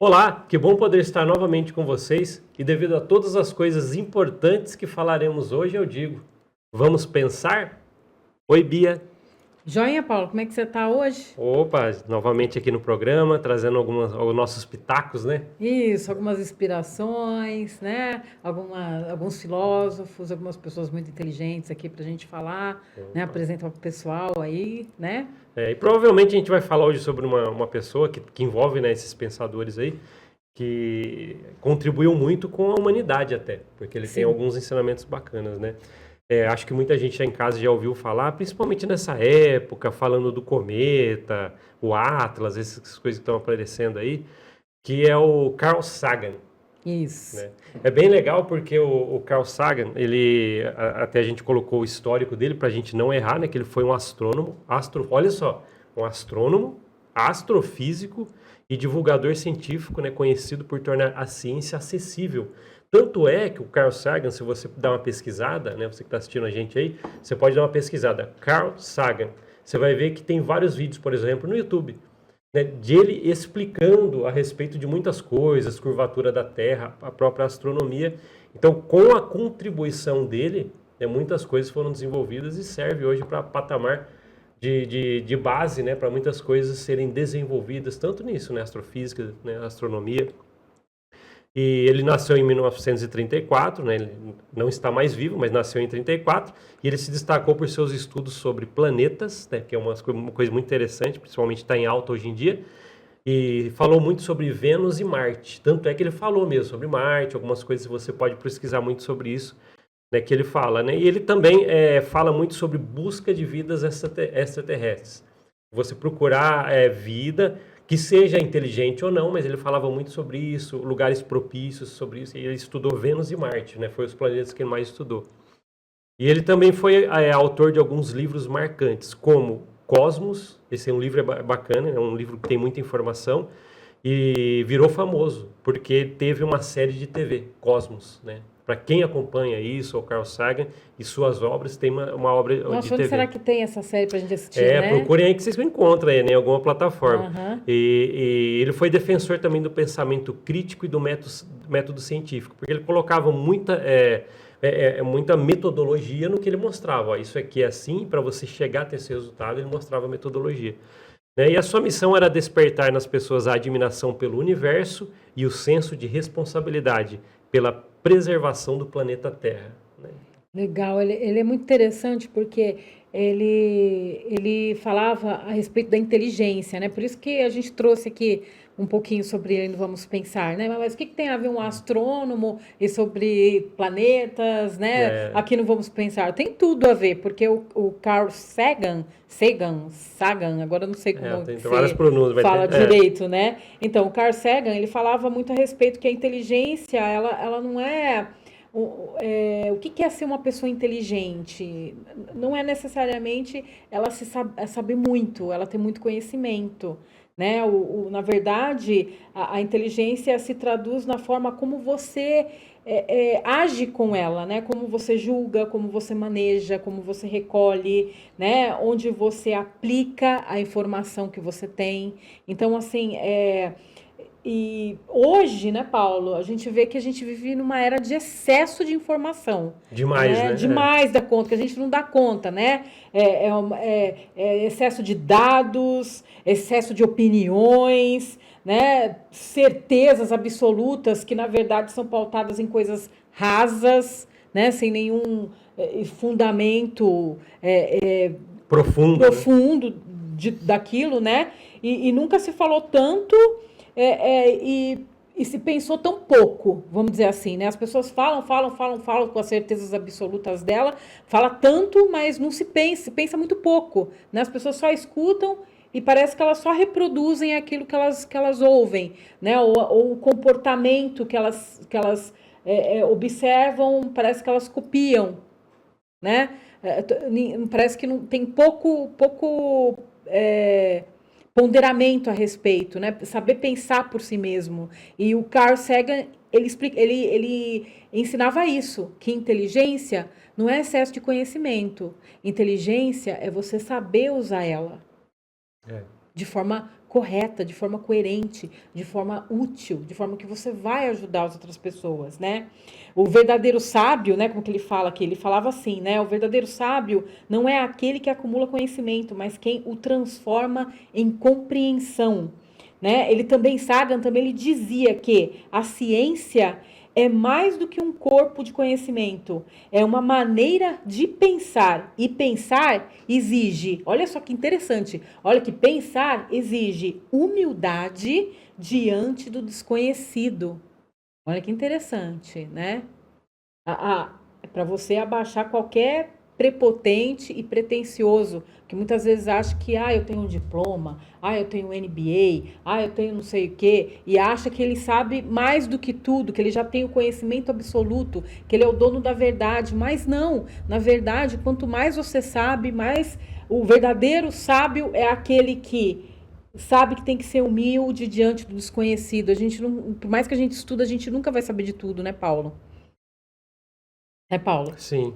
Olá, que bom poder estar novamente com vocês e devido a todas as coisas importantes que falaremos hoje, eu digo, vamos pensar? Oi, Bia. Joinha, Paulo, como é que você tá hoje? Opa, novamente aqui no programa, trazendo os nossos pitacos, né? Isso, algumas inspirações, né? Alguns filósofos, algumas pessoas muito inteligentes aqui pra gente falar, né? Opa. Apresentar pro pessoal aí, né? E provavelmente a gente vai falar hoje sobre uma pessoa que envolve, né, esses pensadores aí, que contribuiu muito com a humanidade até, porque ele tem Sim. alguns ensinamentos bacanas, né? Acho que muita gente já em casa já ouviu falar, principalmente nessa época, falando do cometa, o Atlas, essas coisas que estão aparecendo aí, que é o Carl Sagan, Isso. né? É bem legal porque o Carl Sagan, até a gente colocou o histórico dele para a gente não errar, né? Que ele foi um astrônomo, olha só, um astrônomo, astrofísico e divulgador científico, né? Conhecido por tornar a ciência acessível. Tanto é que o Carl Sagan, se você dar uma pesquisada, né? Você que está assistindo a gente aí, você pode dar uma pesquisada. Carl Sagan. Você vai ver que tem vários vídeos, por exemplo, no YouTube, né, de ele explicando a respeito de muitas coisas, curvatura da Terra, a própria astronomia. Então, com a contribuição dele, né, muitas coisas foram desenvolvidas e serve hoje para patamar de base, né, para muitas coisas serem desenvolvidas, tanto nisso, né, astrofísica, né, astronomia. E ele nasceu em 1934, né? Ele não está mais vivo, mas nasceu em 34. E ele se destacou por seus estudos sobre planetas, né? Que é uma coisa muito interessante, principalmente está em alta hoje em dia. E falou muito sobre Vênus e Marte. Tanto é que ele falou mesmo sobre Marte, algumas coisas você pode pesquisar muito sobre isso, né? Que ele fala, né? E ele também fala muito sobre busca de vidas extraterrestres. Você procurar vida que seja inteligente ou não, mas ele falava muito sobre isso, lugares propícios sobre isso, e ele estudou Vênus e Marte, né? Foi os planetas que ele mais estudou. E ele também foi autor de alguns livros marcantes, como Cosmos, esse é um livro bacana, é um livro que tem muita informação, e virou famoso, porque teve uma série de TV, Cosmos, né? Para quem acompanha isso, o Carl Sagan e suas obras, tem uma obra de Nossa, onde será TV. que tem essa série pra gente assistir, né? Procurem aí que vocês encontram aí, né, em alguma plataforma. Aham. E ele foi defensor também do pensamento crítico e do método científico, porque ele colocava muita metodologia no que ele mostrava. Ó, isso aqui é assim, para você chegar a ter esse resultado, ele mostrava a metodologia. Né? E a sua missão era despertar nas pessoas a admiração pelo universo e o senso de responsabilidade pela preservação do planeta Terra. Né? Legal, ele é muito interessante porque ele falava a respeito da inteligência, né? Por isso que a gente trouxe aqui um pouquinho sobre ele no Vamos Pensar, né? Mas o que tem a ver um astrônomo e sobre planetas, né? É, Aqui no Vamos Pensar. Tem tudo a ver, porque o Carl Sagan, agora eu não sei como tem que várias você pronúncias, vai fala ter. direito, né? Então, o Carl Sagan, ele falava muito a respeito que a inteligência, ela não é o que é ser uma pessoa inteligente? Não é necessariamente ela saber muito, ela ter muito conhecimento, né? Na verdade, a inteligência se traduz na forma como você age com ela, né? Como você julga, como você maneja, como você recolhe, né? Onde você aplica a informação que você tem. Então, assim, e hoje, né, Paulo, a gente vê que a gente vive numa era de excesso de informação, Demais, né? né? Demais da conta, que a gente não dá conta, né? É excesso de dados, excesso de opiniões, né? Certezas absolutas que, na verdade, são pautadas em coisas rasas, né? Sem nenhum fundamento Profundo, né? profundo daquilo, né? E nunca se falou tanto e se pensou tão pouco, vamos dizer assim, né? As pessoas falam com as certezas absolutas dela, fala tanto, mas não se pensa muito pouco, né? As pessoas só escutam e parece que elas só reproduzem aquilo que elas ouvem, né? Ou o comportamento que elas observam, parece que elas copiam, né? Parece que não tem pouco ponderamento a respeito, né? Saber pensar por si mesmo. E o Carl Sagan ele ensinava isso, que inteligência não é excesso de conhecimento. Inteligência é você saber usar ela É. de forma correta, de forma coerente, de forma útil, de forma que você vai ajudar as outras pessoas, né? O verdadeiro sábio, né, como que ele fala aqui, ele falava assim, né? O verdadeiro sábio não é aquele que acumula conhecimento, mas quem o transforma em compreensão, né? Ele também, Sagan também ele dizia que a ciência é mais do que um corpo de conhecimento, é uma maneira de pensar. E pensar exige, olha só que interessante, olha que pensar exige humildade diante do desconhecido. Olha que interessante, né? Para você abaixar qualquer prepotente e pretensioso, que muitas vezes acha que, eu tenho um diploma, eu tenho um MBA, eu tenho não sei o quê, e acha que ele sabe mais do que tudo, que ele já tem o conhecimento absoluto, que ele é o dono da verdade, mas não, na verdade, quanto mais você sabe, mais o verdadeiro sábio é aquele que sabe que tem que ser humilde diante do desconhecido. A gente não, por mais que a gente estuda, a gente nunca vai saber de tudo, né, Paulo? Paulo? Sim.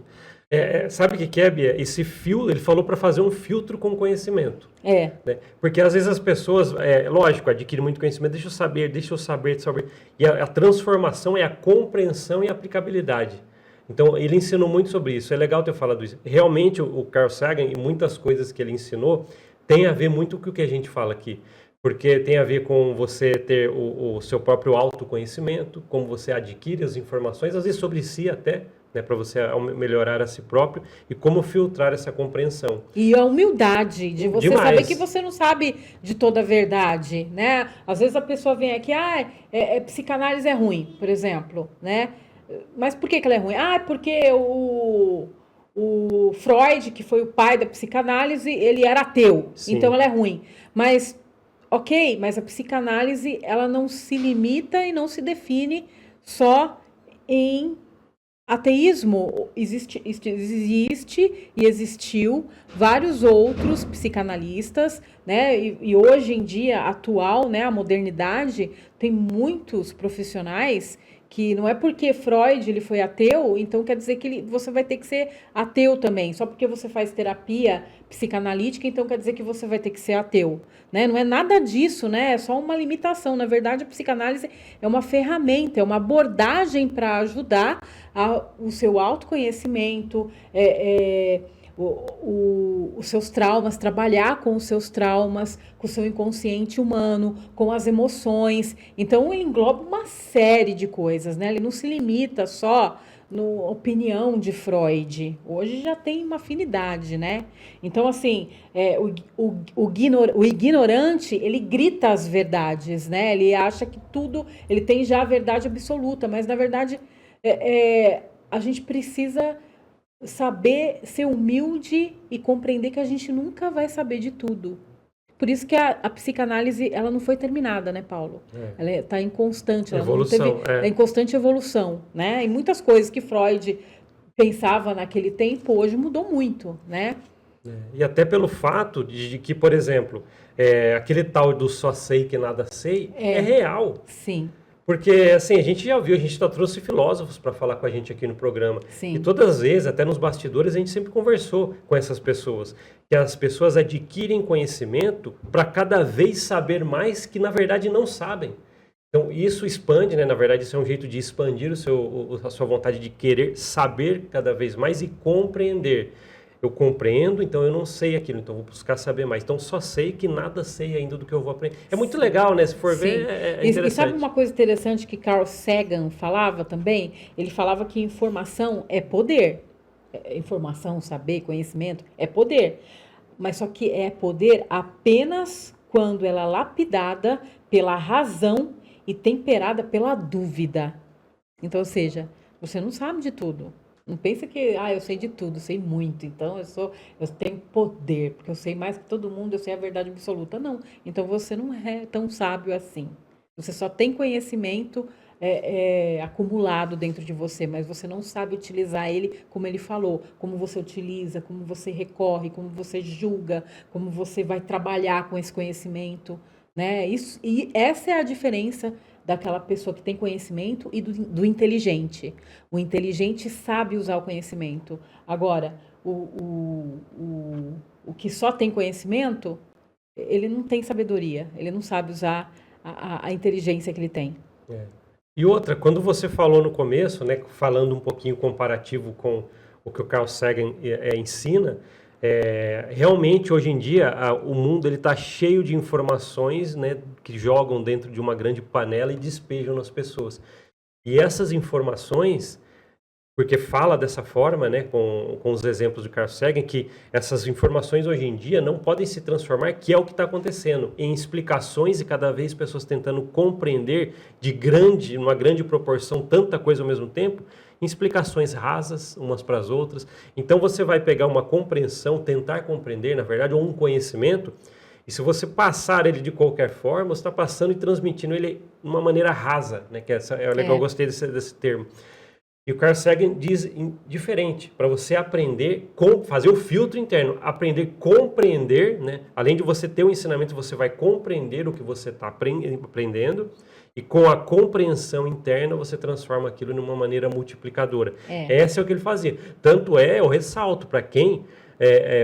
Sabe o que é, Bia? Esse filtro, ele falou para fazer um filtro com conhecimento. Né? Porque às vezes as pessoas, lógico, adquirem muito conhecimento, deixa eu saber. E a transformação é a compreensão e a aplicabilidade. Então, ele ensinou muito sobre isso. É legal ter falado isso. Realmente, o Carl Sagan e muitas coisas que ele ensinou tem a ver muito com o que a gente fala aqui. Porque tem a ver com você ter o seu próprio autoconhecimento, como você adquire as informações, às vezes sobre si até, né, para você melhorar a si próprio e como filtrar essa compreensão. E a humildade de você Demais. saber que você não sabe de toda a verdade, né? Às vezes a pessoa vem aqui, psicanálise é ruim, por exemplo, né? Mas por que ela é ruim? Porque o Freud, que foi o pai da psicanálise, ele era ateu, Sim. Então ela é ruim. Mas, ok, mas a psicanálise, ela não se limita e não se define só em ateísmo. Existe e existiu vários outros psicanalistas, né? E hoje em dia, atual, né, a modernidade, tem muitos profissionais que não é porque Freud ele foi ateu, então quer dizer que você vai ter que ser ateu também. Só porque você faz terapia psicanalítica, então quer dizer que você vai ter que ser ateu, né? Não é nada disso, né? É só uma limitação. Na verdade, a psicanálise é uma ferramenta, é uma abordagem para ajudar o seu autoconhecimento, os seus traumas, trabalhar com os seus traumas, com o seu inconsciente humano, com as emoções. Então, ele engloba uma série de coisas, né? Ele não se limita só na opinião de Freud. Hoje já tem uma afinidade, né? Então, assim, o ignorante, ele grita as verdades, né? Ele acha que tudo, ele tem já a verdade absoluta, mas, na verdade, a gente precisa saber ser humilde e compreender que a gente nunca vai saber de tudo. Por isso que a psicanálise, ela não foi terminada, né, Paulo? Ela está em constante, evolução, em constante evolução, né? E muitas coisas que Freud pensava naquele tempo, hoje mudou muito, né? E até pelo fato de que, por exemplo, aquele tal do só sei que nada sei é real. Sim. Porque, assim, a gente já viu, a gente trouxe filósofos para falar com a gente aqui no programa. Sim. E todas as vezes, até nos bastidores, a gente sempre conversou com essas pessoas. Que as pessoas adquirem conhecimento para cada vez saber mais que, na verdade, não sabem. Então, isso expande, né? Na verdade, isso é um jeito de expandir a sua vontade de querer saber cada vez mais e compreender. Eu compreendo, então eu não sei aquilo, então vou buscar saber mais. Então só sei que nada sei ainda do que eu vou aprender. É muito legal, né? Se for ver, é interessante. E sabe uma coisa interessante que Carl Sagan falava também? Ele falava que informação é poder. Informação, saber, conhecimento é poder. Mas só que é poder apenas quando ela é lapidada pela razão e temperada pela dúvida. Então, ou seja, você não sabe de tudo. Não pensa que, eu sei de tudo, sei muito, então eu tenho poder, porque eu sei mais que todo mundo, eu sei a verdade absoluta. Não, então você não é tão sábio assim. Você só tem conhecimento acumulado dentro de você, mas você não sabe utilizar ele como ele falou, como você utiliza, como você recorre, como você julga, como você vai trabalhar com esse conhecimento, né? E essa é a diferença daquela pessoa que tem conhecimento e do inteligente. O inteligente sabe usar o conhecimento. Agora, o que só tem conhecimento ele não tem sabedoria, ele não sabe usar a inteligência que ele tem. É. E outra, quando você falou no começo, né, falando um pouquinho comparativo com o que o Carl Sagan ensina, realmente hoje em dia o mundo ele está cheio de informações, né, que jogam dentro de uma grande panela e despejam nas pessoas. E essas informações, porque fala dessa forma, né, com os exemplos de Carl Sagan, que essas informações hoje em dia não podem se transformar, que é o que está acontecendo, em explicações e cada vez pessoas tentando compreender numa grande proporção, tanta coisa ao mesmo tempo, em explicações rasas umas para as outras. Então você vai pegar uma compreensão, tentar compreender, na verdade, ou um conhecimento, e se você passar ele de qualquer forma, você está passando e transmitindo ele de uma maneira rasa, né, que é legal, eu gostei desse termo. E o Carl Sagan diz diferente, para você aprender, fazer o filtro interno, aprender a compreender, né? Além de você ter o ensinamento, você vai compreender o que você está aprendendo, e com a compreensão interna você transforma aquilo numa maneira multiplicadora. Esse é o que ele fazia. Tanto eu ressalto para quem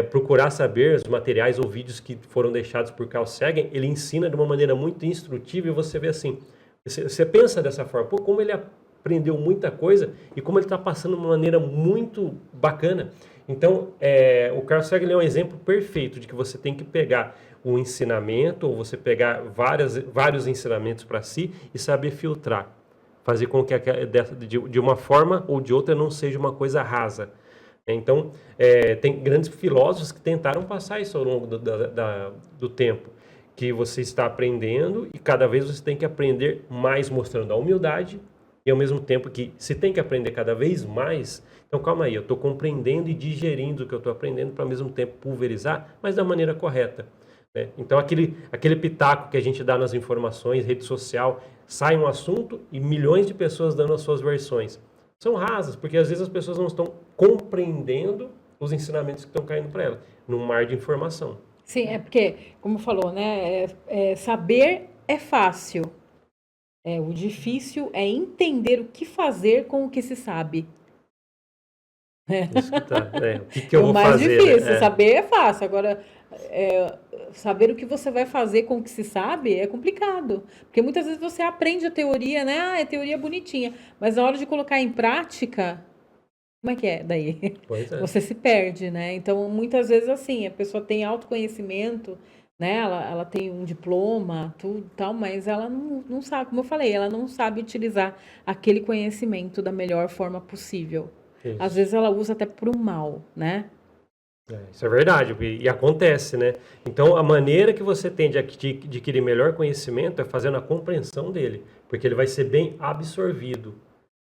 procurar saber os materiais ou vídeos que foram deixados por Carl Sagan, ele ensina de uma maneira muito instrutiva e você vê assim, você pensa dessa forma, pô, como ele aprendeu muita coisa e como ele está passando de uma maneira muito bacana. Então, o Carl Sagan é um exemplo perfeito de que você tem que pegar um ensinamento ou você pegar vários ensinamentos para si e saber filtrar. Fazer com que de uma forma ou de outra não seja uma coisa rasa. Então, tem grandes filósofos que tentaram passar isso ao longo do tempo, que você está aprendendo e cada vez você tem que aprender mais mostrando a humildade, e ao mesmo tempo que se tem que aprender cada vez mais, então calma aí, eu estou compreendendo e digerindo o que eu estou aprendendo para ao mesmo tempo pulverizar, mas da maneira correta. Né? Então aquele pitaco que a gente dá nas informações, rede social, sai um assunto e milhões de pessoas dando as suas versões. São rasas, porque às vezes as pessoas não estão compreendendo os ensinamentos que estão caindo para elas, num mar de informação. Sim, é porque, como falou, né, saber é fácil. O difícil é entender o que fazer com o que se sabe. Isso que tá. O que eu vou mais fazer? Difícil, né? Saber é fácil. Agora, saber o que você vai fazer com o que se sabe é complicado. Porque muitas vezes você aprende a teoria, né? A teoria bonitinha. Mas na hora de colocar em prática, como é que é daí? Pois é. Você se perde, né? Então, muitas vezes assim, a pessoa tem autoconhecimento, né? Ela tem um diploma, tudo tal, mas ela não sabe, como eu falei, ela não sabe utilizar aquele conhecimento da melhor forma possível. Isso. Às vezes ela usa até para o mal, né? Isso é verdade, e acontece, né? Então, a maneira que você tem de adquirir melhor conhecimento é fazendo a compreensão dele, porque ele vai ser bem absorvido.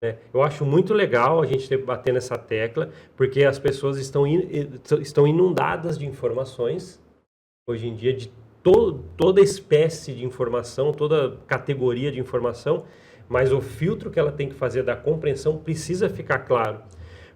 Né? Eu acho muito legal a gente bater nessa tecla, porque as pessoas estão inundadas de informações, hoje em dia, de toda espécie de informação, toda categoria de informação, mas o filtro que ela tem que fazer da compreensão precisa ficar claro.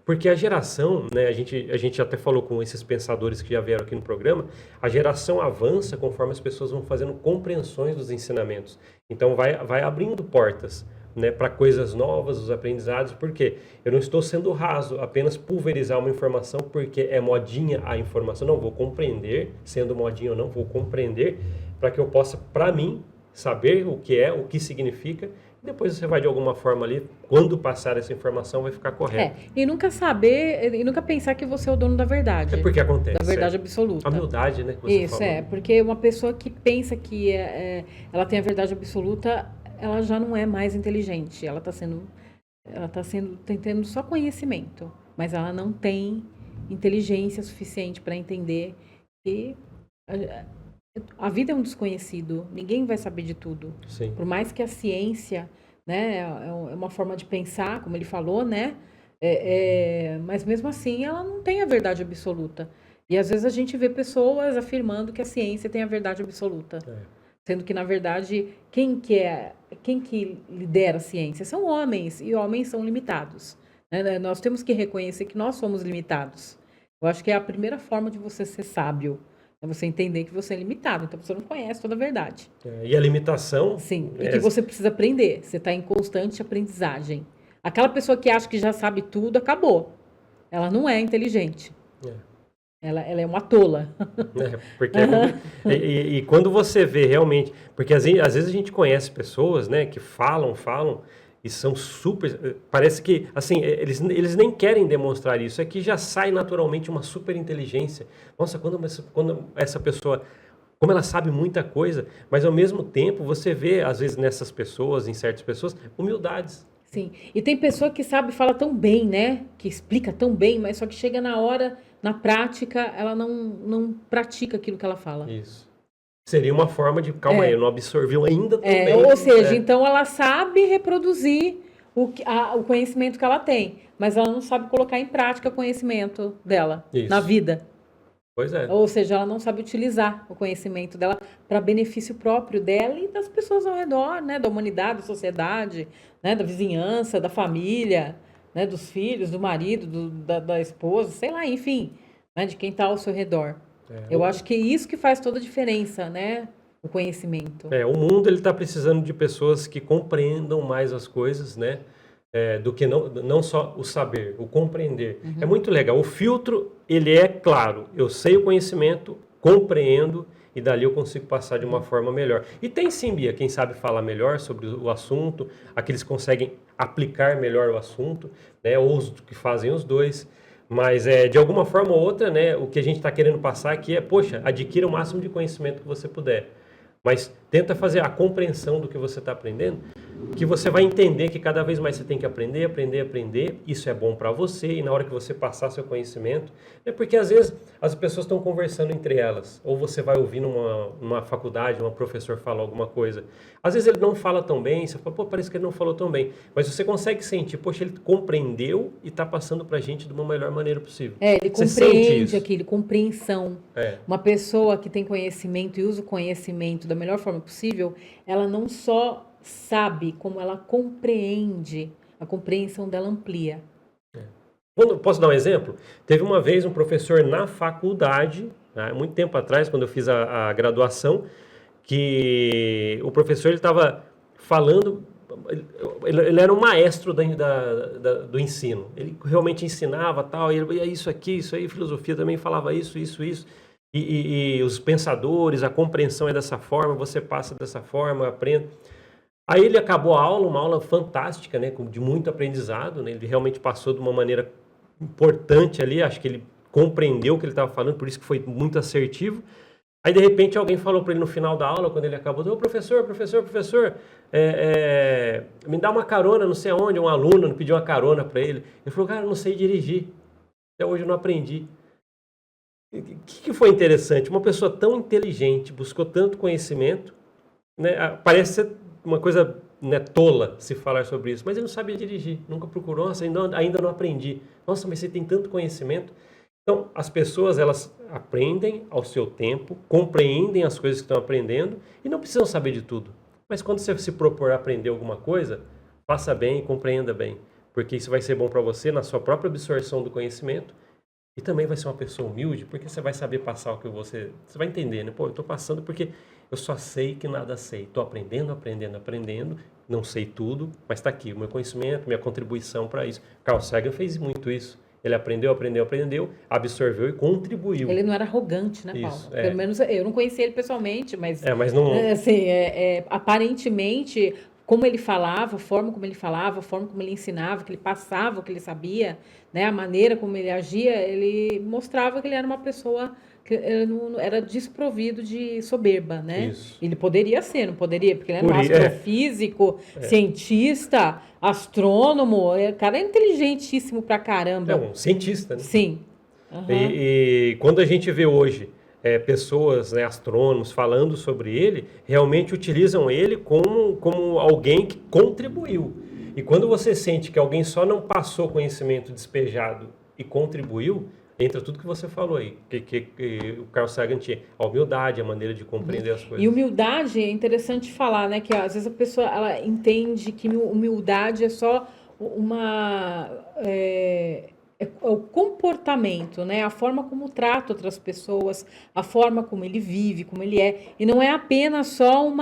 Porque a geração, né, a gente até falou com esses pensadores que já vieram aqui no programa, a geração avança conforme as pessoas vão fazendo compreensões dos ensinamentos. Então vai abrindo portas, né, para coisas novas, os aprendizados, porque eu não estou sendo raso, apenas pulverizar uma informação porque é modinha a informação. Não, vou compreender, sendo modinha ou não, vou compreender para que eu possa, para mim, saber o que é, o que significa. Depois você vai de alguma forma ali, quando passar essa informação, vai ficar correto. E nunca saber, e nunca pensar que você é o dono da verdade. É porque acontece. Da verdade absoluta. A humildade, né? Isso, porque uma pessoa que pensa que ela tem a verdade absoluta, ela já não é mais inteligente. Ela está tendo só conhecimento, mas ela não tem inteligência suficiente para entender que a vida é um desconhecido, ninguém vai saber de tudo. Sim. Por mais que a ciência, né, é uma forma de pensar, como ele falou, né? Mas mesmo assim ela não tem a verdade absoluta. E às vezes a gente vê pessoas afirmando que a ciência tem a verdade absoluta. Sendo que, na verdade, quem que lidera a ciência? São homens, e homens são limitados. Né? Nós temos que reconhecer que nós somos limitados. Eu acho que é a primeira forma de você ser sábio. É você entender que você é limitado, então você não conhece toda a verdade. E a limitação... Sim, e que você precisa aprender. Você está em constante aprendizagem. Aquela pessoa que acha que já sabe tudo, acabou. Ela não é inteligente. Ela é uma tola. Porque e quando você vê realmente, porque às vezes a gente conhece pessoas, né, que falam e são super, parece que assim, eles nem querem demonstrar isso, é que já sai naturalmente uma super inteligência. Nossa, quando essa pessoa, como ela sabe muita coisa, mas ao mesmo tempo você vê às vezes nessas pessoas, em certas pessoas, humildades. Sim. E tem pessoa que sabe, fala tão bem, né? Que explica tão bem, mas só que chega na hora, na prática, ela não pratica aquilo que ela fala. Isso. Seria uma forma de, calma aí, É. eu não absorveu ainda tão bem. Ou seja, então ela sabe reproduzir o conhecimento que ela tem, mas ela não sabe colocar em prática o conhecimento dela na Isso. vida. Pois é. Ou seja, ela não sabe utilizar o conhecimento dela para benefício próprio dela e das pessoas ao redor, né? Da humanidade, da sociedade, né? Da vizinhança, da família, né? Dos filhos, do marido, da esposa, sei lá, enfim, né? De quem está ao seu redor. Eu acho que é isso que faz toda a diferença, né? O conhecimento. O mundo ele está precisando de pessoas que compreendam mais as coisas, né? Do que não só o saber, o compreender. É muito legal. O filtro, ele é claro. Eu sei o conhecimento, compreendo e dali eu consigo passar de uma forma melhor. E tem sim, Bia, quem sabe falar melhor sobre o assunto, aqueles que conseguem aplicar melhor o assunto, né? Ou os que fazem os dois. Mas, de alguma forma ou outra, né, o que a gente está querendo passar aqui é, poxa, adquira o máximo de conhecimento que você puder. Mas tenta fazer a compreensão do que você está aprendendo, que você vai entender que cada vez mais você tem que aprender, aprender, aprender. Isso é bom para você e na hora que você passar seu conhecimento, porque às vezes as pessoas estão conversando entre elas, ou você vai ouvir numa faculdade, um professor falar alguma coisa. Às vezes ele não fala tão bem, você fala, pô, parece que ele não falou tão bem. Mas você consegue sentir, poxa, ele compreendeu e está passando para a gente de uma melhor maneira possível. Ele Você compreende aquilo, compreensão. É. Uma pessoa que tem conhecimento e usa o conhecimento da melhor forma possível, ela não só sabe, como ela compreende. A compreensão dela amplia. Posso dar um exemplo? Teve uma vez um professor na faculdade, né, muito tempo atrás, quando eu fiz a graduação, que o professor estava falando, ele era um maestro do ensino. Ele realmente ensinava tal, e ele, isso aqui, isso aí, filosofia também falava isso. E os pensadores, a compreensão é dessa forma, você passa dessa forma, aprende. Aí ele acabou a aula, uma aula fantástica, né, de muito aprendizado, né, ele realmente passou de uma maneira importante ali, acho que ele compreendeu o que ele estava falando, por isso que foi muito assertivo. Aí, de repente, alguém falou para ele no final da aula, quando ele acabou, ô, professor, me dá uma carona, não sei aonde, um aluno pediu uma carona para ele. Ele falou, cara, eu não sei dirigir, até hoje eu não aprendi. O que foi interessante? Uma pessoa tão inteligente, buscou tanto conhecimento, né, parece ser uma coisa, né, tola se falar sobre isso, mas ele não sabia dirigir, nunca procurou, nossa, ainda não aprendi. Nossa, mas você tem tanto conhecimento. Então, as pessoas, elas aprendem ao seu tempo, compreendem as coisas que estão aprendendo e não precisam saber de tudo. Mas quando você se propor a aprender alguma coisa, faça bem e compreenda bem, porque isso vai ser bom para você na sua própria absorção do conhecimento e também vai ser uma pessoa humilde, porque você vai saber passar o que você vai entender, né? Pô, eu estou passando porque eu só sei que nada sei. Estou aprendendo, não sei tudo, mas está aqui o meu conhecimento, minha contribuição para isso. Carl Sagan fez muito isso. Ele aprendeu, absorveu e contribuiu. Ele não era arrogante, né, Paulo? Isso, Pelo menos eu não conheci ele pessoalmente, mas, mas não... assim, aparentemente, como ele falava, a forma como ele falava, a forma como ele ensinava, que ele passava o que ele sabia, né, a maneira como ele agia, ele mostrava que ele era uma pessoa que era desprovido de soberba, né? Isso. Ele poderia ser, não poderia? Porque ele era um astrofísico, cientista, astrônomo, o cara é inteligentíssimo pra caramba. É um cientista, né? Sim. Uhum. E quando a gente vê hoje pessoas, né, astrônomos, falando sobre ele, realmente utilizam ele como alguém que contribuiu. E quando você sente que alguém só não passou conhecimento despejado e contribuiu, entra tudo que você falou aí, que o Carl Sagan tinha, a humildade, a maneira de compreender as coisas. E humildade é interessante falar, né? Que às vezes a pessoa ela entende que humildade é só é o comportamento, né? A forma como trata outras pessoas, a forma como ele vive, como ele é. E não é apenas só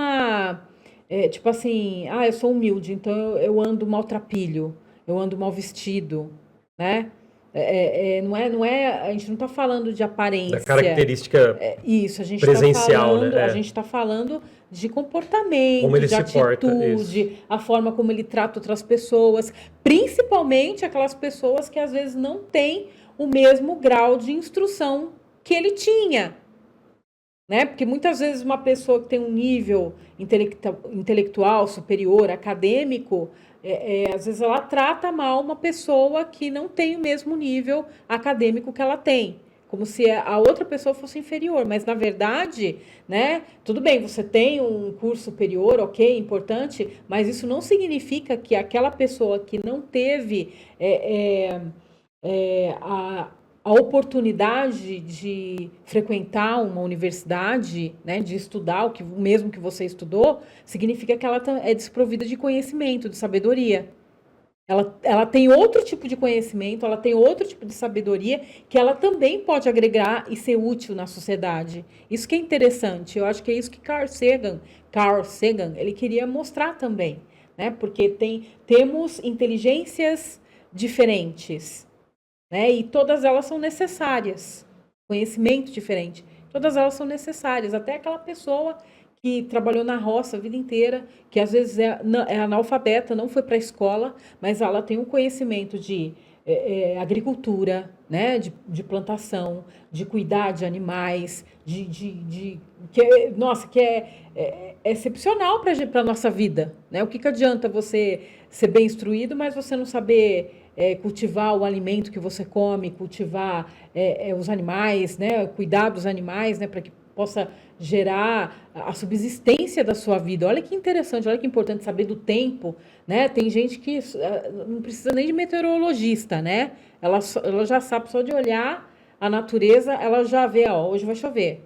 tipo assim, eu sou humilde, então eu ando maltrapilho, eu ando mal vestido, né? a gente não está falando de Da aparência. característica Isso, a gente presencial, né? a gente está falando de comportamento, Como ele de se porta, atitude, a forma como ele trata outras pessoas, principalmente aquelas pessoas que às vezes não têm o mesmo grau de instrução que ele tinha, né? Porque muitas vezes uma pessoa que tem um nível intelectual superior, acadêmico, às vezes ela trata mal uma pessoa que não tem o mesmo nível acadêmico que ela tem, como se a outra pessoa fosse inferior, mas na verdade, né? Tudo bem, você tem um curso superior, ok, importante, mas isso não significa que aquela pessoa que não teve a oportunidade de frequentar uma universidade, né, de estudar o mesmo que você estudou, significa que ela é desprovida de conhecimento, de sabedoria. Ela tem outro tipo de conhecimento, ela tem outro tipo de sabedoria que ela também pode agregar e ser útil na sociedade. Isso que é interessante. Eu acho que é isso que Carl Sagan, ele queria mostrar também, né? Porque temos inteligências diferentes, né? E todas elas são necessárias. Conhecimento diferente. Todas elas são necessárias. Até aquela pessoa que trabalhou na roça a vida inteira, que às vezes é analfabeta, não foi para a escola, mas ela tem um conhecimento de agricultura, né? De plantação, de cuidar de animais, que é excepcional para a nossa vida, né? O que adianta você ser bem instruído, mas você não saber cultivar o alimento que você come, cultivar os animais, né? Cuidar dos animais, né? Para que possa gerar a subsistência da sua vida. Olha que interessante, olha que importante saber do tempo, né? Tem gente que não precisa nem de meteorologista, né? Ela já sabe só de olhar a natureza, ela já vê, ó, hoje vai chover,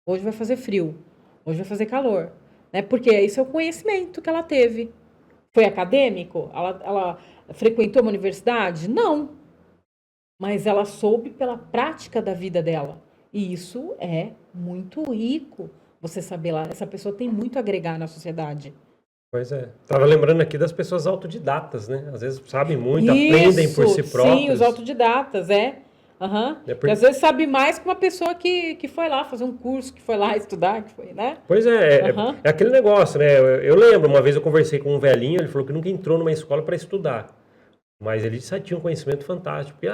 hoje vai fazer frio, hoje vai fazer calor, né? Porque isso é o conhecimento que ela teve. Foi acadêmico? Ela frequentou uma universidade? Não. Mas ela soube pela prática da vida dela. E isso é muito rico. Você saber lá, essa pessoa tem muito a agregar na sociedade. Pois é. Tava lembrando aqui das pessoas autodidatas, né? Às vezes sabem muito, aprendem por si próprios. Sim, os autodidatas, Uhum. E às vezes sabe mais que uma pessoa que foi lá fazer um curso, que foi lá estudar, que foi, né? Pois é aquele negócio, né? Eu lembro, uma vez eu conversei com um velhinho, ele falou que nunca entrou numa escola para estudar. Mas ele já tinha um conhecimento fantástico. Porque,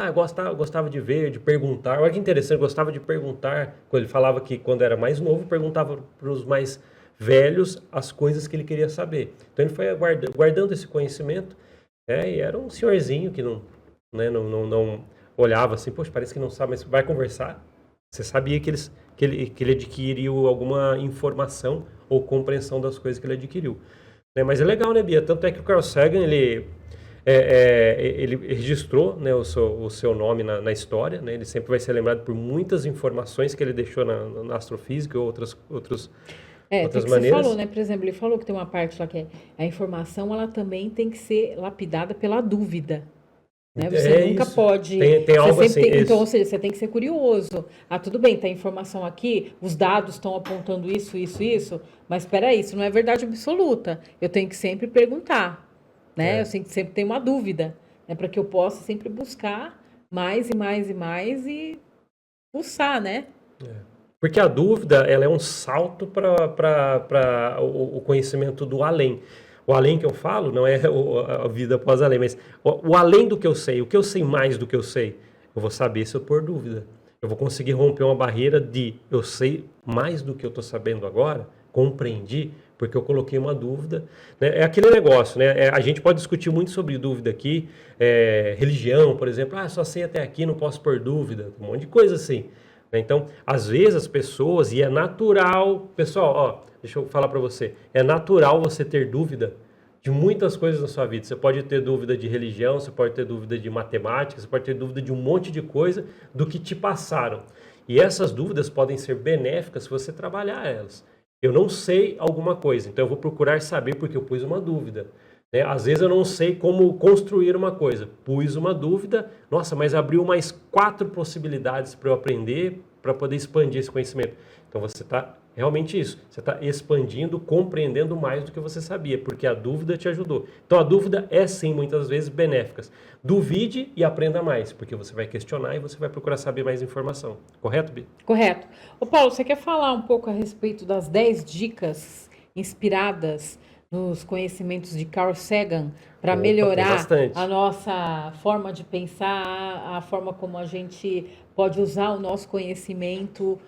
gostava de ver, de perguntar. Olha que interessante, gostava de perguntar. Ele falava que quando era mais novo, perguntava para os mais velhos as coisas que ele queria saber. Então ele foi guardando esse conhecimento, e era um senhorzinho que não olhava assim, poxa, parece que não sabe, mas vai conversar. Você sabia que ele adquiriu alguma informação ou compreensão das coisas que ele adquiriu. Né? Mas é legal, né, Bia? Tanto é que o Carl Sagan, ele registrou, né, o seu nome na história, né? Ele sempre vai ser lembrado por muitas informações que ele deixou na astrofísica ou outras maneiras. Você falou, né? Por exemplo, ele falou que tem uma parte lá que a informação ela também tem que ser lapidada pela dúvida. Né? Você nunca pode. Tem algo assim. Então, ou seja, você tem que ser curioso. Ah, tudo bem, tem informação aqui, os dados estão apontando isso, mas espera aí, isso não é verdade absoluta. Eu tenho que sempre perguntar. Né? Eu sempre tenho uma dúvida, né? Para que eu possa sempre buscar mais e mais e mais e pulsar, né? Porque a dúvida, ela é um salto para o conhecimento do além. O além que eu falo não é a vida após além, mas o além do que eu sei, o que eu sei mais do que eu sei, eu vou saber se eu pôr dúvida. Eu vou conseguir romper uma barreira de eu sei mais do que eu estou sabendo agora, compreendi, porque eu coloquei uma dúvida. Né? É aquele negócio, né? A gente pode discutir muito sobre dúvida aqui, religião, por exemplo, só sei até aqui, não posso pôr dúvida, um monte de coisa assim. Né? Então, às vezes as pessoas, e é natural, pessoal, deixa eu falar para você, é natural você ter dúvida de muitas coisas na sua vida. Você pode ter dúvida de religião, você pode ter dúvida de matemática, você pode ter dúvida de um monte de coisa do que te passaram. E essas dúvidas podem ser benéficas se você trabalhar elas. Eu não sei alguma coisa, então eu vou procurar saber porque eu pus uma dúvida. Né? Às vezes eu não sei como construir uma coisa. Pus uma dúvida, nossa, mas abriu mais 4 possibilidades para eu aprender, para poder expandir esse conhecimento. Então você está realmente isso. Você está expandindo, compreendendo mais do que você sabia, porque a dúvida te ajudou. Então a dúvida é sim, muitas vezes, benéfica. Duvide e aprenda mais, porque você vai questionar e você vai procurar saber mais informação. Correto, Bi? Correto. Ô Paulo, você quer falar um pouco a respeito das 10 dicas inspiradas nos conhecimentos de Carl Sagan para Opa, tem melhorar bastante. a nossa forma de pensar, a forma como a gente pode usar o nosso conhecimento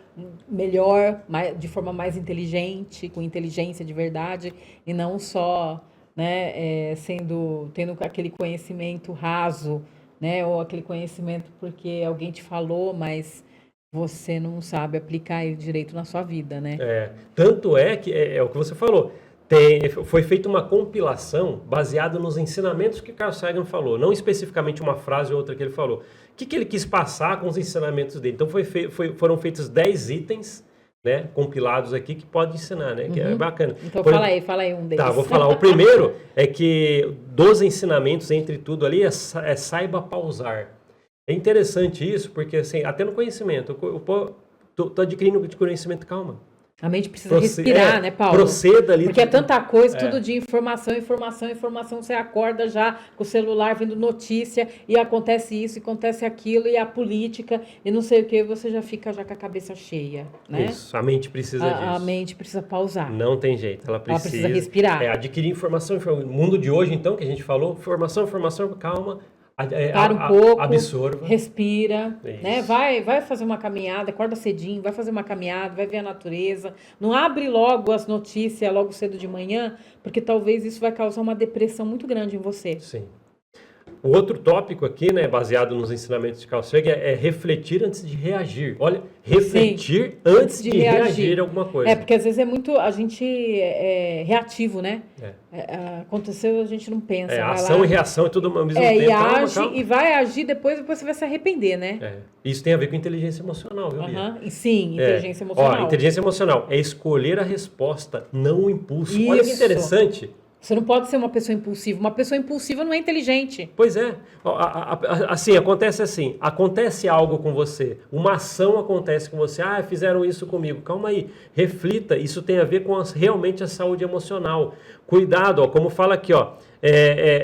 melhor, de forma mais inteligente, com inteligência de verdade, e não só, né, tendo aquele conhecimento raso, né, ou aquele conhecimento porque alguém te falou, mas você não sabe aplicar ele direito na sua vida, né? Tanto é que é o que você falou. Foi feita uma compilação baseada nos ensinamentos que Carl Sagan falou, não especificamente uma frase ou outra que ele falou. O que ele quis passar com os ensinamentos dele? Então foram feitos 10 itens, né, compilados aqui que pode ensinar, né? Que é bacana. Então fala aí um deles. Tá, vou falar. O primeiro é que dos ensinamentos, entre tudo ali, é saiba pausar. É interessante isso, porque assim, até no conhecimento, eu tô adquirindo conhecimento, calma. A mente precisa respirar, né, Paulo? Proceda ali. Porque é tanta coisa, todo dia informação, informação, informação. Você acorda já com o celular vendo notícia e acontece isso, e acontece aquilo, e a política, e não sei o que, você já fica já com a cabeça cheia, né? Isso, a mente precisa disso. A mente precisa pausar. Não tem jeito, ela precisa respirar. Adquirir informação. No mundo de hoje, então, que a gente falou, informação, calma. Para um pouco, absorva. Respira, né? Vai fazer uma caminhada, acorda cedinho, vai fazer uma caminhada, vai ver a natureza. Não abre logo as notícias logo cedo de manhã, porque talvez isso vai causar uma depressão muito grande em você. Sim. O outro tópico aqui, né, baseado nos ensinamentos de Carl Sagan, é refletir antes de reagir. Olha, refletir antes de reagir a alguma coisa. Porque às vezes a gente é reativo, né? Aconteceu, a gente não pensa. Ação e reação é tudo ao mesmo tempo. E age e vai agir depois você vai se arrepender, né? Isso tem a ver com inteligência emocional, viu, Bia? Sim, inteligência emocional. Inteligência emocional é escolher a resposta, não o impulso. Olha que interessante. Você não pode ser uma pessoa impulsiva. Uma pessoa impulsiva não é inteligente. Pois é. Assim, acontece assim. Acontece algo com você. Uma ação acontece com você. Fizeram isso comigo. Calma aí. Reflita. Isso tem a ver com realmente a saúde emocional. Cuidado, como fala aqui,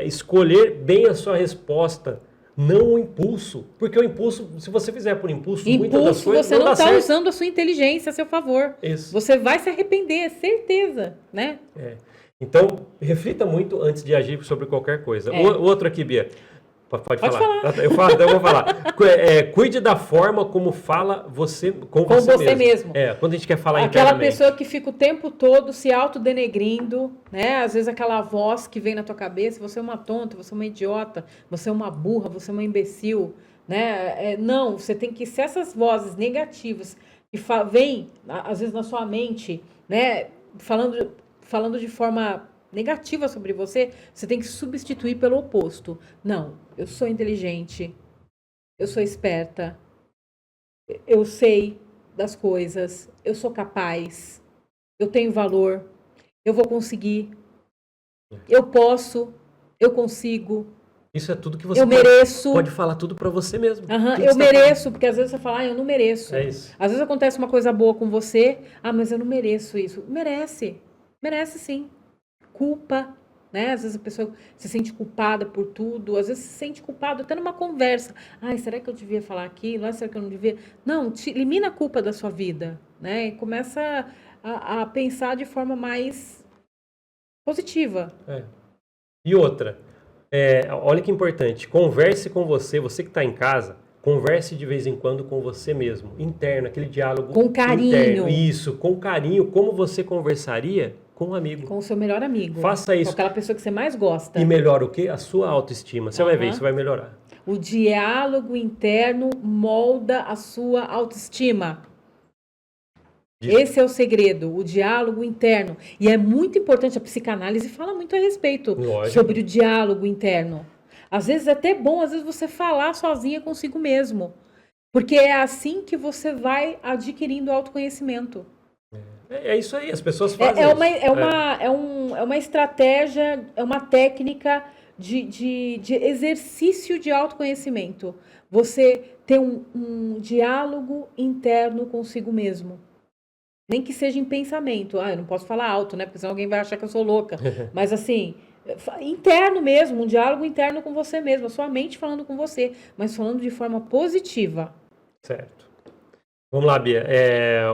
escolher bem a sua resposta. Não o impulso. Porque o impulso, se você fizer por impulso muitas das coisas, você não está usando a sua inteligência a seu favor. Isso. Você vai se arrepender, é certeza, né? Então, reflita muito antes de agir sobre qualquer coisa. O outro aqui, Bia. Pode falar. Eu vou falar. Cuide da forma como fala você com você mesmo. Quando a gente quer falar aquela internamente. Pessoa que fica o tempo todo se autodenegrindo, né? Às vezes aquela voz que vem na tua cabeça, você é uma tonta, você é uma idiota, você é uma burra, você é uma imbecil, né? Não, você tem que ser essas vozes negativas que vêm, às vezes, na sua mente, né? Falando de forma negativa sobre você, você tem que substituir pelo oposto. Não, eu sou inteligente, eu sou esperta, eu sei das coisas, eu sou capaz, eu tenho valor, eu vou conseguir, eu posso, eu consigo. Isso é tudo que você mereço. Pode falar tudo pra você mesmo. Eu mereço, porque às vezes você fala, eu não mereço. É isso. Às vezes acontece uma coisa boa com você, mas eu não mereço isso. Merece. Merece sim. Culpa, né? Às vezes a pessoa se sente culpada por tudo, às vezes se sente culpado até numa conversa. Será que eu devia falar aquilo? Será que eu não devia? Não, elimina a culpa da sua vida, né? E começa a pensar de forma mais positiva. E outra, olha que importante, converse com você que está em casa, converse de vez em quando com você mesmo, interno, aquele diálogo com carinho. Interno. Isso, com carinho, como você conversaria com um amigo. Com o seu melhor amigo. Faça isso. Com aquela pessoa que você mais gosta. E melhora o quê? A sua autoestima. Você vai ver, isso vai melhorar. O diálogo interno molda a sua autoestima. Esse é o segredo, o diálogo interno. E é muito importante, a psicanálise fala muito a respeito sobre o diálogo interno. Às vezes é até bom, às vezes você falar sozinha consigo mesmo. Porque é assim que você vai adquirindo autoconhecimento. É isso aí, as pessoas fazem É uma estratégia, é uma técnica de exercício de autoconhecimento. Você ter um diálogo interno consigo mesmo. Nem que seja em pensamento. Ah, eu não posso falar alto, né? Porque senão alguém vai achar que eu sou louca. Mas assim, interno mesmo, um diálogo interno com você mesmo, a sua mente falando com você, mas falando de forma positiva. Certo. Vamos lá, Bia.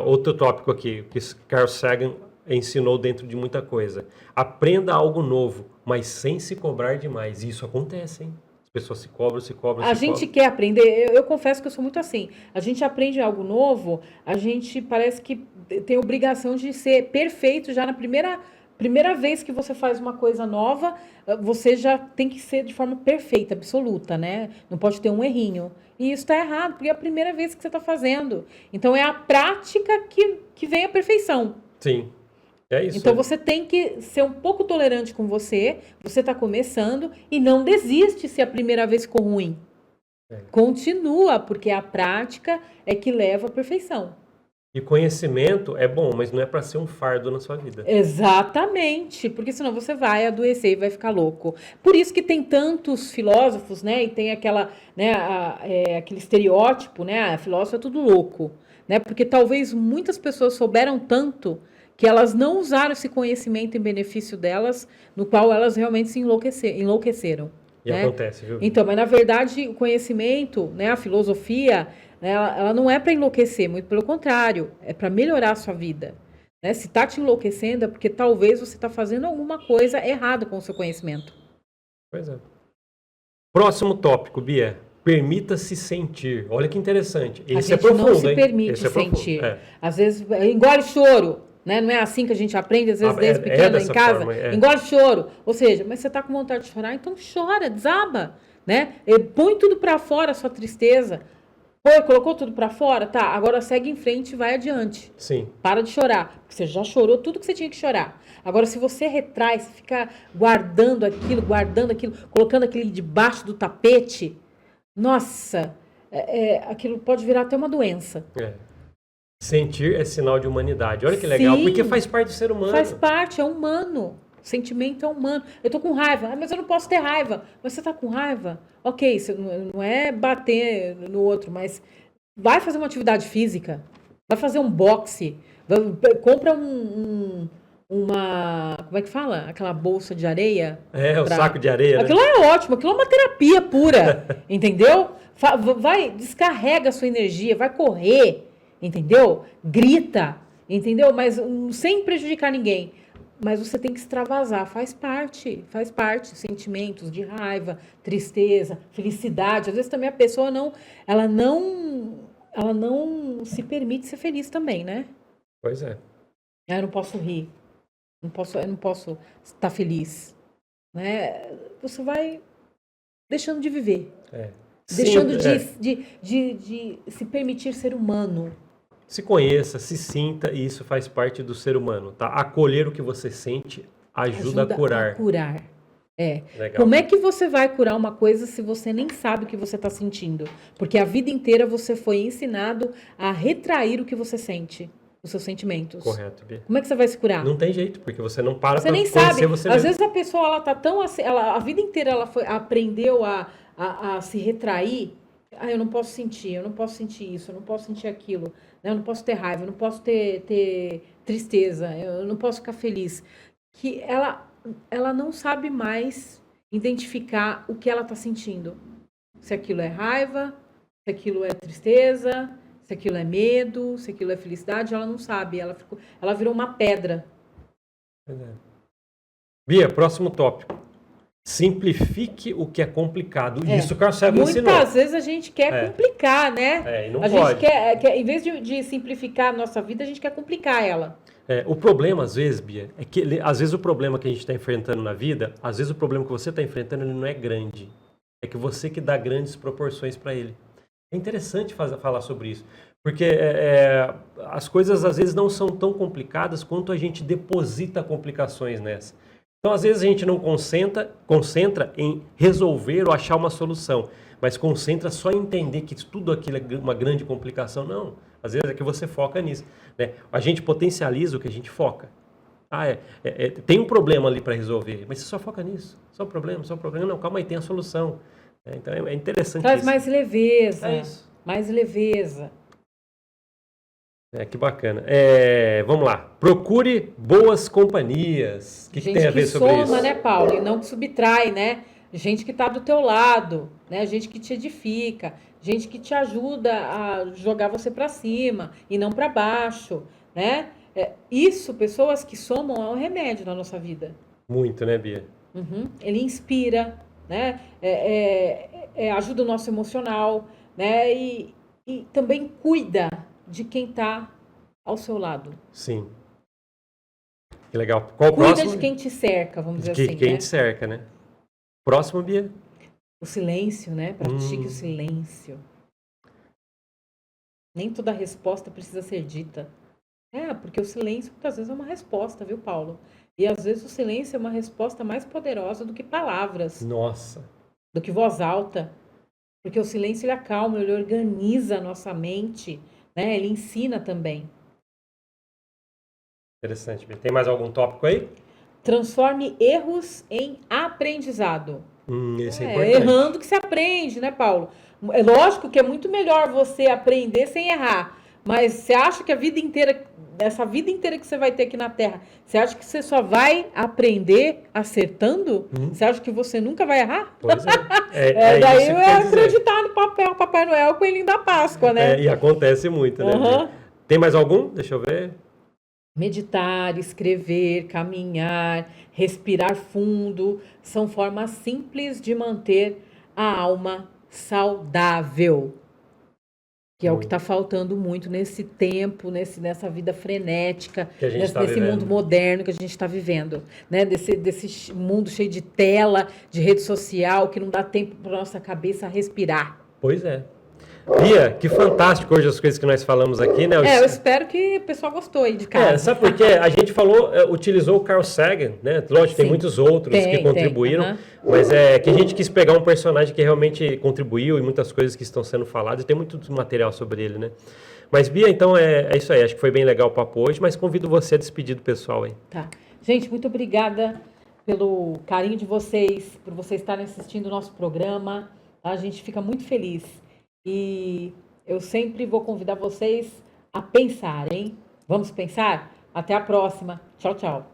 Outro tópico aqui, que Carl Sagan ensinou dentro de muita coisa. Aprenda algo novo, mas sem se cobrar demais. E isso acontece, hein? As pessoas se cobram, se cobram, A se gente cobram. quer aprender, eu confesso que eu sou muito assim. A gente aprende algo novo, a gente parece que tem obrigação de ser perfeito já na primeira vez que você faz uma coisa nova, você já tem que ser de forma perfeita, absoluta, né? Não pode ter um errinho. E isso está errado, porque é a primeira vez que você está fazendo. Então é a prática que vem a perfeição. Sim, é isso. Então você tem que ser um pouco tolerante com você está começando e não desiste se a primeira vez ficou ruim. Continua, porque a prática é que leva à perfeição. E conhecimento é bom, mas não é para ser um fardo na sua vida. Exatamente, porque senão você vai adoecer e vai ficar louco. Por isso que tem tantos filósofos, né? E tem aquela, né, aquele estereótipo, né? A filósofa é tudo louco, né? Porque talvez muitas pessoas souberam tanto que elas não usaram esse conhecimento em benefício delas, no qual elas realmente se enlouqueceram. E Né? acontece, viu? Então, mas na verdade o conhecimento, né, a filosofia, né, ela não é para enlouquecer, muito pelo contrário, é para melhorar a sua vida. Né? Se está te enlouquecendo é porque talvez você está fazendo alguma coisa errada com o seu conhecimento. Pois é. Próximo tópico, Bia. Permita-se sentir. Olha que interessante. Esse A é gente profundo, não se hein? permite Esse é profundo. sentir. Às vezes, engole choro. Né? Não é assim que a gente aprende, às vezes, desde pequeno em casa. Forma, engole choro. Ou seja, mas você está com vontade de chorar, então chora, desaba. Né? Põe tudo para fora, a sua tristeza. Colocou tudo para fora? Tá, agora segue em frente e vai adiante. Sim. Para de chorar, porque você já chorou tudo que você tinha que chorar. Agora, se você retrai, se fica guardando aquilo, colocando aquilo debaixo do tapete, nossa, aquilo pode virar até uma doença. Sentir é sinal de humanidade. Olha que legal, Sim, porque faz parte do ser humano. Faz parte, é humano. O sentimento é humano. Eu tô com raiva, mas eu não posso ter raiva. Mas você tá com raiva? Ok, isso não é bater no outro, mas vai fazer uma atividade física, vai fazer um boxe, compra uma... Como é que fala? Aquela bolsa de areia. O saco de areia. Aquilo né? é ótimo, aquilo é uma terapia pura, entendeu? Vai, descarrega a sua energia, vai correr, entendeu? Grita, entendeu? Mas sem prejudicar ninguém. Mas você tem que extravasar, faz parte. Sentimentos de raiva, tristeza, felicidade. Às vezes também a pessoa ela não se permite ser feliz também, né? Pois é. Eu não posso rir, eu não posso estar feliz, né? Você vai deixando de viver, deixando de se permitir ser humano. Se conheça, se sinta, e isso faz parte do ser humano, tá? Acolher o que você sente ajuda a curar. Legal. Como é que você vai curar uma coisa se você nem sabe o que você está sentindo? Porque a vida inteira você foi ensinado a retrair o que você sente, os seus sentimentos. Correto, Bia. Como é que você vai se curar? Não tem jeito, porque você não para você nem sabe. Às vezes a pessoa ela tá tão assim, a vida inteira ela aprendeu a se retrair. Eu não posso sentir isso, eu não posso sentir aquilo, né? Eu não posso ter raiva, eu não posso ter tristeza, eu não posso ficar feliz. Que ela não sabe mais identificar o que ela está sentindo. Se aquilo é raiva, se aquilo é tristeza, se aquilo é medo, se aquilo é felicidade, ela não sabe. Ela virou uma pedra. Bia, próximo tópico. Simplifique o que é complicado. Isso o Carl Sagan ensinou. Muitas vezes a gente quer complicar, né? E não pode. Gente quer, em vez de simplificar a nossa vida, a gente quer complicar ela. O problema, às vezes, Bia, é que às vezes o problema que a gente está enfrentando na vida, às vezes o problema que você está enfrentando, ele não é grande. É que você que dá grandes proporções para ele. É interessante falar sobre isso. Porque as coisas, às vezes, não são tão complicadas quanto a gente deposita complicações nessa. Então, às vezes, a gente não concentra em resolver ou achar uma solução, mas concentra só em entender que tudo aquilo é uma grande complicação. Não, às vezes é que você foca nisso. Né? A gente potencializa o que a gente foca. Tem um problema ali para resolver, mas você só foca nisso. Só problema. Não, calma aí, tem a solução. Então, é interessante Traz isso. mais leveza. Mais leveza. Que bacana. Vamos lá. Procure boas companhias. O que tem a ver sobre soma, isso? né, Paulo? E não que subtrai, né? Gente que está do teu lado, né? Gente que te edifica, gente que te ajuda a jogar você para cima e não para baixo, né? Pessoas que somam, é um remédio na nossa vida. Muito, né, Bia? Uhum. Ele inspira, né? Ajuda o nosso emocional, né? E também cuida de quem está ao seu lado. Sim. Que legal. Qual o Cuida próximo? de quem te cerca, vamos dizer De assim, quem né? te cerca, né? Próximo, Bia? O silêncio, né? Pratique o silêncio. Nem toda resposta precisa ser dita. Porque o silêncio muitas vezes é uma resposta, viu, Paulo? E às vezes o silêncio é uma resposta mais poderosa do que palavras, Nossa. do que voz alta. Porque o silêncio ele acalma, ele organiza a nossa mente, né? Ele ensina também. Interessante, Bia. Tem mais algum tópico aí? Transforme erros em aprendizado. Isso é importante. Errando que se aprende, né, Paulo? É lógico que é muito melhor você aprender sem errar. Mas você acha que essa vida inteira que você vai ter aqui na Terra, você acha que você só vai aprender acertando? Você acha que você nunca vai errar? Pois é. Daí isso que é quer dizer. acreditar no papel, Papai Noel, Coelhinho da Páscoa, né? E acontece muito, né, Bia? Tem mais algum? Deixa eu ver. Meditar, escrever, caminhar, respirar fundo, são formas simples de manter a alma saudável. Que é o que está faltando muito nesse tempo, nessa vida frenética, nesse mundo moderno que a gente está vivendo. Né? Desse mundo cheio de tela, de rede social, que não dá tempo para nossa cabeça respirar. Pois é. Bia, que fantástico hoje as coisas que nós falamos aqui, né? Eu espero que o pessoal gostou aí de casa. Sabe por quê? A gente utilizou o Carl Sagan, né? Lógico, tem muitos outros que contribuíram, mas que a gente quis pegar um personagem que realmente contribuiu e muitas coisas que estão sendo faladas, e tem muito material sobre ele, né? Mas, Bia, então é isso aí. Acho que foi bem legal o papo hoje, mas convido você a despedir do pessoal aí. Tá. Gente, muito obrigada pelo carinho de vocês, por vocês estarem assistindo o nosso programa. A gente fica muito feliz. E eu sempre vou convidar vocês a pensar, hein? Vamos pensar? Até a próxima. Tchau, tchau.